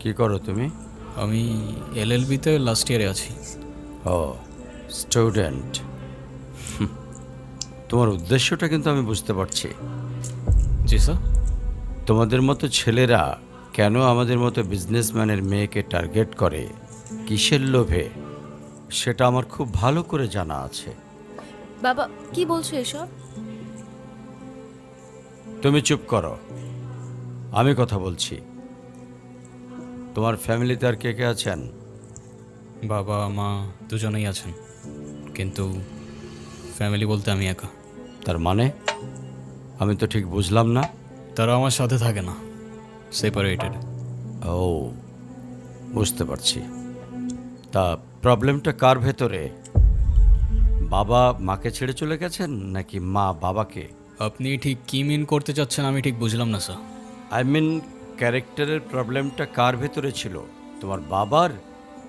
কি করো তুমি? আমি এলএলবিতে লাস্ট ইয়ারে আছি। ও, স্টুডেন্ট। তোমার উদ্দেশ্যটা কিন্তু আমি বুঝতে পারছি। জি স্যার। তোমাদের মতো ছেলেরা কেন আমাদের মতো বিজনেসম্যানের মেয়েকে টার্গেট করে, কিসের লোভে, সেটা আমার খুব ভালো করে জানা আছে। বাবা কি বলছো এসব? তুমি চুপ করো, আমি কথা বলছি। তোমার ফ্যামিলিতে আর কে কে আছেন? বাবা মা দুজনেই আছেন, কিন্তু ফ্যামিলি বলতে আমি একা। তার মানে আমি তো ঠিক বুঝলাম না। তারা আমার সাথে থাকে না, সেপারেটেড। ও, বুঝতে পারছি। তা প্রবলেমটা কার ভেতরে? বাবা মাকে ছেড়ে চলে গেছেন নাকি মা বাবাকে? আপনি ঠিক কি মিন করতে চাচ্ছেন আমি ঠিক বুঝলাম না স্যার। আই মিন, ক্যারেক্টারের প্রবলেমটা কার ভেতরে ছিল, তোমার বাবার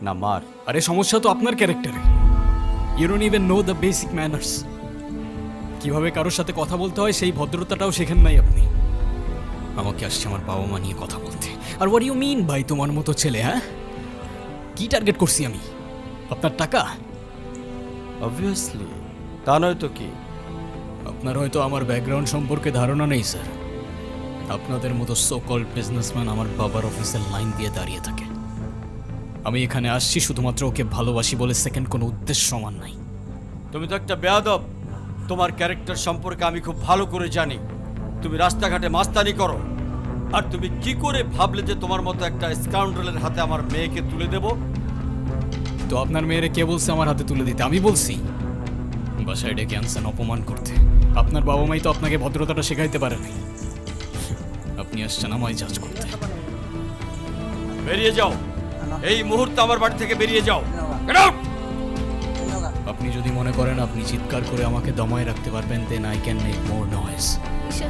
না মার? আরে সমস্যা তো আপনার ক্যারেক্টারে। You don't even know the basic manners. কিভাবে কারোর সাথে কথা বলতে হয় সেই ভদ্রতাটাও শেখেন নাই আপনি। আমাকে আসছে আমার বাবা মা নিয়ে কথা বলতে। আর হোয়াট ইউ মিন ভাই তোমার মতো ছেলে? হ্যাঁ, কি টার্গেট করছি আমি? আপনার টাকা? অবভিয়াসলি, তা নয় তো কি। আপনার হয়তো আমার ব্যাকগ্রাউন্ড সম্পর্কে ধারণা নেই স্যার। আপনাদের মতো সো কল্ড বিজনেসম্যান আমার বাবার অফিসের লাইন দিয়ে দাঁড়িয়ে থাকে। আমি এখানে আসছি শুধুমাত্র ওকে ভালোবাসি বলে, সেকেন্ড কোনো উদ্দেশ্য সমান নাই। তুমি তো একটা বেয়াদব। তোমার ক্যারেক্টার সম্পর্কে আমি খুব ভালো করে জানি। তুমি রাস্তাঘাটে মাস্তানি করো। আর তুমি কি করে ভাবলে যে তোমার মতো একটা স্কাউন্ডারের হাতে আমার মেয়েকে তুলে দেব? তো আপনার মেয়েরে কে বলছে আমার হাতে তুলে দিতে? আমি বলছি। বাসায় ডেকে আনছেন অপমান করতে। আপনার বাবা মাই তো আপনাকে ভদ্রতাটা শেখাইতে পারে নাই। আপনি আসছেন আমায় জাজ করতে। বেরিয়ে যাও, এই মুহূর্তে আমার বাড়ি থেকে বেরিয়ে যাও। Get out! আপনি যদি মনে করেন আপনি চিৎকার করে আমাকে দমায় রাখতে পারবেন, then I can make more noise. Isha